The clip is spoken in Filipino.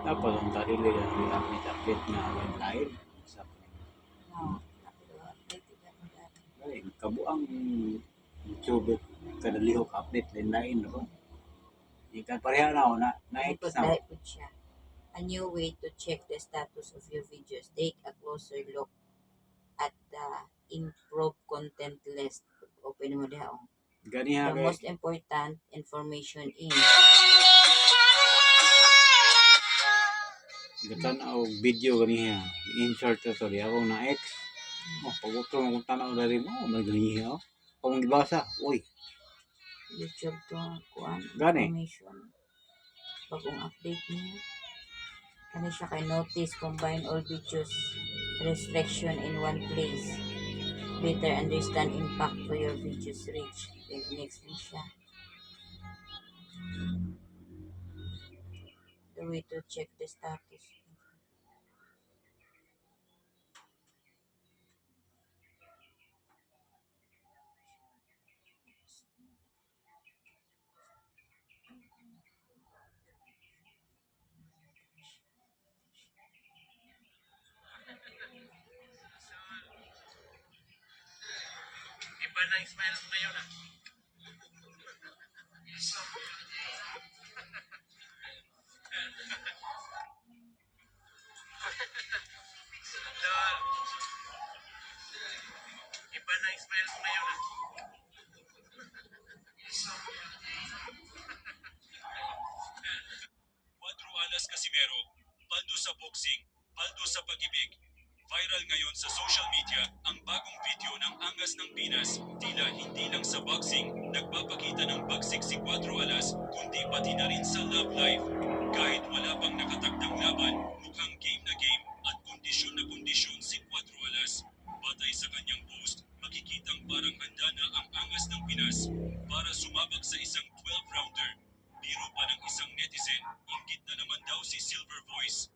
Apa lang tadi lihat di update nga lain sa lain kabuang YouTube kada lihok update lain no. Ikan pareha na Ikot na dahil po siya. A new way to check the status of your videos. Take a closer look at the improved content list. Open mo diha. ganiha The kay most important information in gatan-aw video ganiha insert to di ako na X. Oh, pagutong akong tanaw dari mo, may ganiha. Kung gibasa, uy, YouTube to kuan Gani. information. Bagong update niya. Kani siya kay notice combine all videos restriction in one place. Better understand impact to your videos reach. Then next mo siya. The way to check the status. Iba na smile mo ngayon ah. Lol. Iba na smile mo ngayon ah. 4 alas Casimero, paldo sa boxing, paldo sa pag-ibig. Viral ngayon sa social media ang bagong video ng Angas ng Pinas. Tila hindi lang sa boxing, nagpapakita ng bagsik si 4 alas, kundi pati na rin sa love life. Kahit wala pang nakatakdang laban, mukhang game na game at kondisyon na kondisyon si 4 alas. Batay sa kanyang post, makikitang parang handa na ang Angas ng Pinas para sumabak sa isang 12-rounder. Biro pa ng isang netizen, inggit na naman daw si Silver Voice.